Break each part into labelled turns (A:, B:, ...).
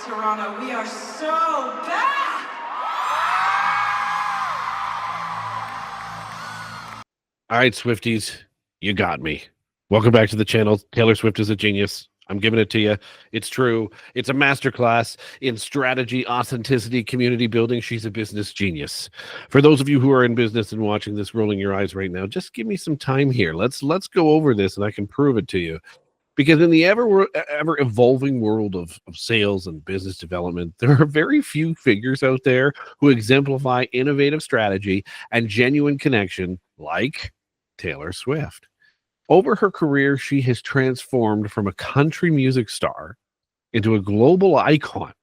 A: Toronto, we are so back!
B: All right, Swifties, you got me. Welcome back to the channel. Taylor Swift is a genius. I'm giving it to you. It's true. It's a masterclass in strategy, authenticity, community building. She's a business genius. For those of you who are in business and watching this, rolling your eyes right now, just give me some time here. Let's go over this, and I can prove it to you. Because in the ever evolving world of sales and business development, there are very few figures out there who exemplify innovative strategy and genuine connection like Taylor Swift. Over her career, she has transformed from a country music star into a global icon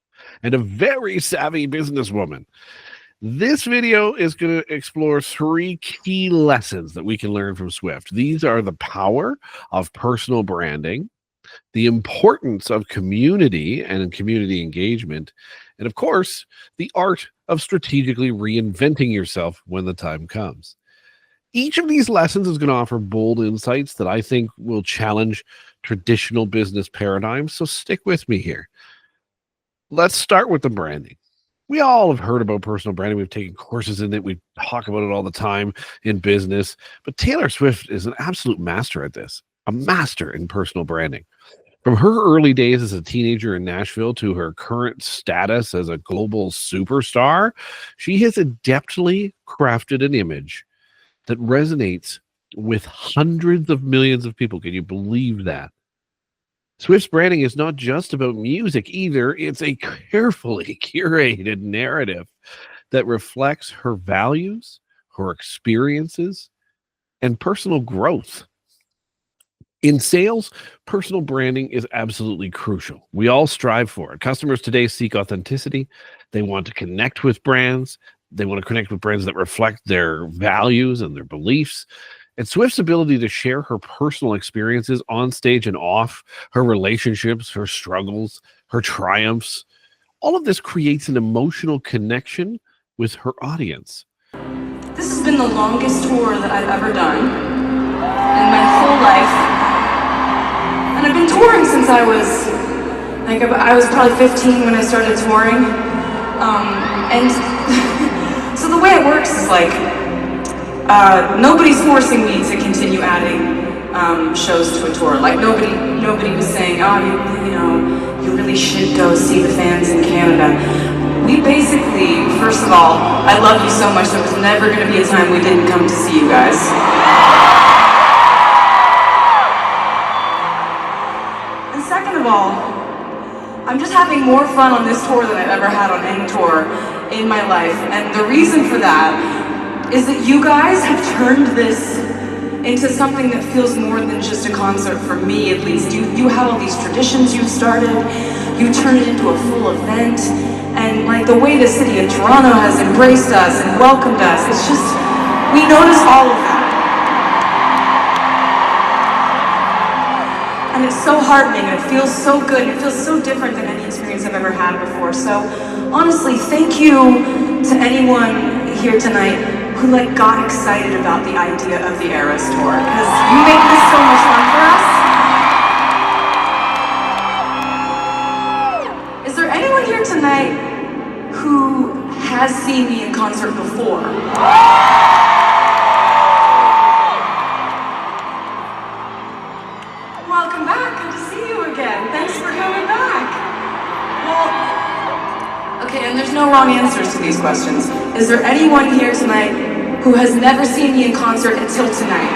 B: and a very savvy businesswoman. This video is going to explore 3 key lessons that we can learn from Swift. These are the power of personal branding, the importance of community and community engagement, and of course, the art of strategically reinventing yourself when the time comes. Each of these lessons is going to offer bold insights that I think will challenge traditional business paradigms, so stick with me here. Let's start with the branding. We all have heard about personal branding. We've taken courses in it. We talk about it all the time in business. But Taylor Swift is an absolute master at this, a master in personal branding. From her early days as a teenager in Nashville to her current status as a global superstar, she has adeptly crafted an image that resonates with hundreds of millions of people. Can you believe that? Swift's branding is not just about music either. It's a carefully curated narrative that reflects her values, her experiences, and personal growth. In sales, personal branding is absolutely crucial. We all strive for it. Customers today seek authenticity. They want to connect with brands. They want to connect with brands that reflect their values and their beliefs. And Swift's ability to share her personal experiences on stage and off, her relationships, her struggles, her triumphs, all of this creates an emotional connection with her audience.
A: This has been the longest tour that I've ever done in my whole life. And I've been touring since I was probably 15 when I started touring. So the way it works is like, nobody's forcing me to continue adding shows to a tour. Like nobody was saying, oh, you really should go see the fans in Canada. We basically, first of all, I love you so much, there was never going to be a time we didn't come to see you guys. And second of all, I'm just having more fun on this tour than I've ever had on any tour in my life. And the reason for that is that you guys have turned this into something that feels more than just a concert, for me at least. You have all these traditions you've started, you turn it into a full event, and like the way the city of Toronto has embraced us and welcomed us, it's just, we notice all of that. And it's so heartening, and it feels so good, and it feels so different than any experience I've ever had before. So honestly, thank you to anyone here tonight who got excited about the idea of the Eras Tour, because you make this so much fun for us. Is there anyone here tonight who has seen me in concert before? Welcome back, good to see you again. Thanks for coming back. Well, okay, and there's no wrong answers to these questions. Is there anyone here tonight who has never seen me in concert until tonight?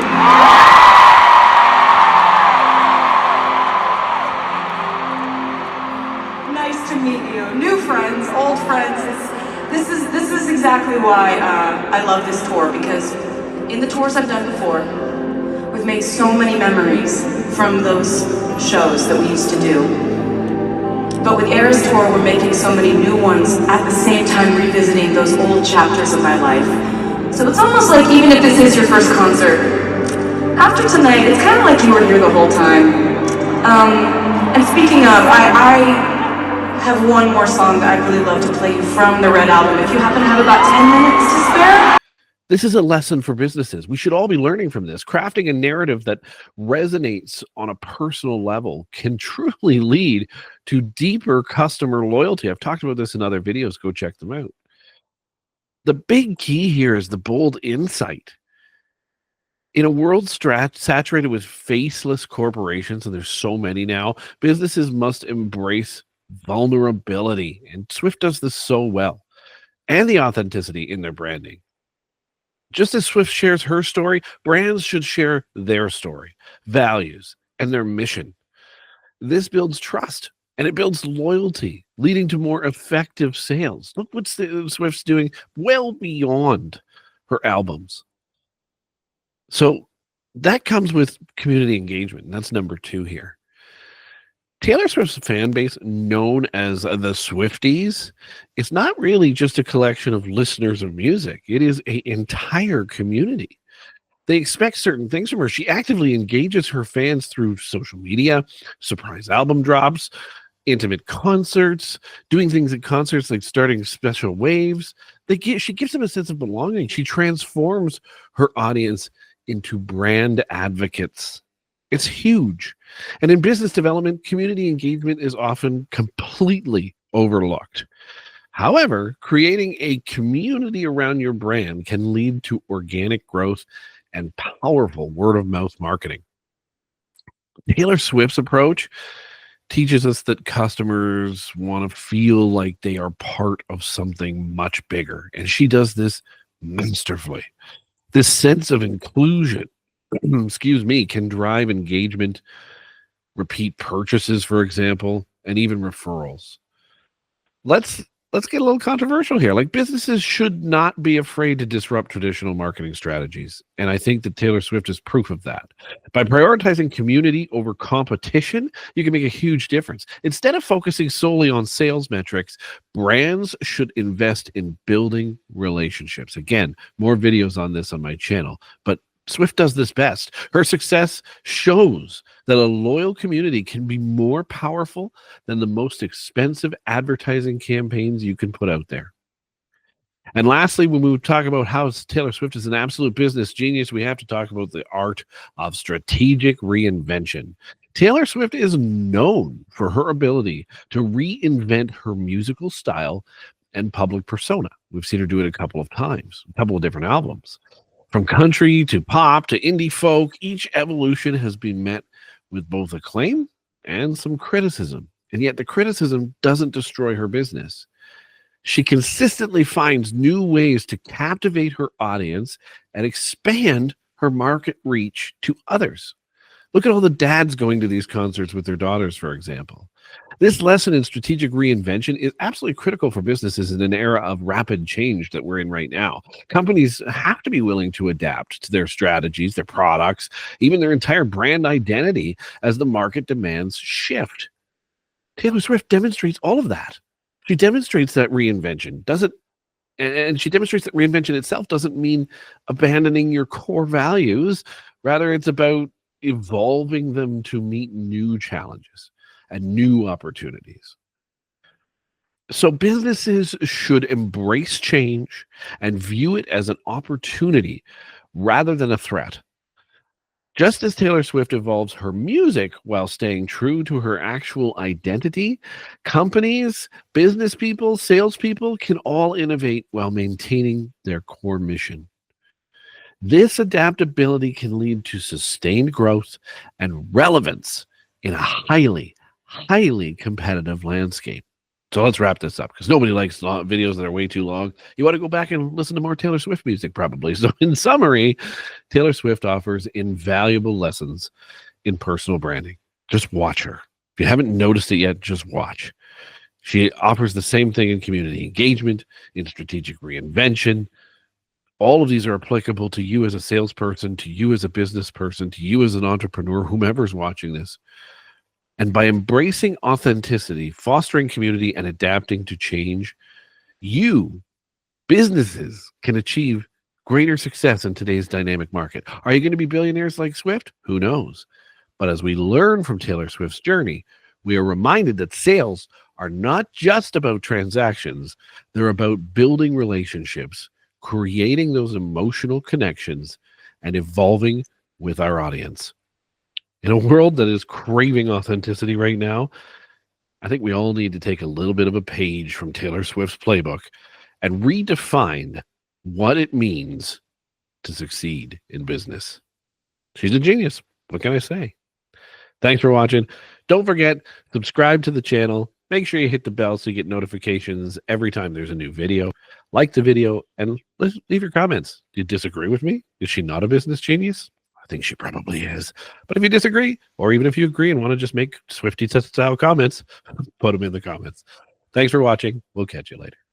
A: Nice to meet you. New friends, old friends. This is exactly why I love this tour, because in the tours I've done before, we've made so many memories from those shows that we used to do. But with Eras Tour, we're making so many new ones at the same time revisiting those old chapters of my life. So it's almost like, even if this is your first concert, after tonight, it's kind of like you were here the whole time. And speaking of, I have one more song that I'd really love to play you from the Red Album, if you happen to have about 10 minutes to spare.
B: This is a lesson for businesses. We should all be learning from this. Crafting a narrative that resonates on a personal level can truly lead to deeper customer loyalty. I've talked about this in other videos. Go check them out. The big key here is the bold insight. In a world saturated with faceless corporations, and there's so many now, businesses must embrace vulnerability. And Swift does this so well, and the authenticity in their branding. Just as Swift shares her story, brands should share their story, values, and their mission. This builds trust and it builds loyalty, leading to more effective sales. Look what Swift's doing well beyond her albums. So that comes with community engagement. And that's number 2 here. Taylor Swift's fan base, known as the Swifties, it's not really just a collection of listeners of music. It is an entire community. They expect certain things from her. She actively engages her fans through social media, surprise album drops, intimate concerts, doing things at concerts like starting special waves. She gives them a sense of belonging. She transforms her audience into brand advocates. It's huge. And in business development, community engagement is often completely overlooked. However, creating a community around your brand can lead to organic growth and powerful word of mouth marketing. Taylor Swift's approach teaches us that customers want to feel like they are part of something much bigger. And she does this masterfully. This sense of inclusion, can drive engagement, repeat purchases, for example, and even referrals. Let's get a little controversial here. Like, businesses should not be afraid to disrupt traditional marketing strategies. And I think that Taylor Swift is proof of that. By prioritizing community over competition, you can make a huge difference. Instead of focusing solely on sales metrics, brands should invest in building relationships. Again, more videos on this on my channel, but Swift does this best. Her success shows that a loyal community can be more powerful than the most expensive advertising campaigns you can put out there. And lastly, when we talk about how Taylor Swift is an absolute business genius, we have to talk about the art of strategic reinvention. Taylor Swift is known for her ability to reinvent her musical style and public persona. We've seen her do it a couple of times, a couple of different albums. From country to pop to indie folk, each evolution has been met with both acclaim and some criticism. And yet the criticism doesn't destroy her business. She consistently finds new ways to captivate her audience and expand her market reach to others. Look at all the dads going to these concerts with their daughters, for example. This lesson in strategic reinvention is absolutely critical for businesses in an era of rapid change that we're in right now. Companies have to be willing to adapt to their strategies, their products, even their entire brand identity as the market demands shift. Taylor Swift demonstrates all of that. She demonstrates that reinvention and she demonstrates that reinvention itself doesn't mean abandoning your core values. Rather, it's about evolving them to meet new challenges and new opportunities. So businesses should embrace change and view it as an opportunity rather than a threat. Just as Taylor Swift evolves her music while staying true to her actual identity, companies, business people, salespeople can all innovate while maintaining their core mission. This adaptability can lead to sustained growth and relevance in a highly competitive landscape. So let's wrap this up, because nobody likes videos that are way too long. You want to go back and listen to more Taylor Swift music, probably. So in summary, Taylor Swift offers invaluable lessons in personal branding. Just watch her. If you haven't noticed it yet, just watch. She offers the same thing in community engagement, in strategic reinvention. All of these are applicable to you as a salesperson, to you as a business person, to you as an entrepreneur, whomever's watching this. And by embracing authenticity, fostering community, and adapting to change, businesses can achieve greater success in today's dynamic market. Are you going to be billionaires like Swift? Who knows? But as we learn from Taylor Swift's journey, we are reminded that sales are not just about transactions. They're about building relationships, creating those emotional connections and evolving with our audience. In a world that is craving authenticity right now, I think we all need to take a little bit of a page from Taylor Swift's playbook and redefine what it means to succeed in business. She's a genius. What can I say? Thanks for watching. Don't forget, subscribe to the channel. Make sure you hit the bell so you get notifications every time there's a new video. Like the video and leave your comments. Do you disagree with me? Is she not a business genius? I think she probably is. But if you disagree, or even if you agree and want to just make Swiftie style comments, put them in the comments. Thanks for watching. We'll catch you later.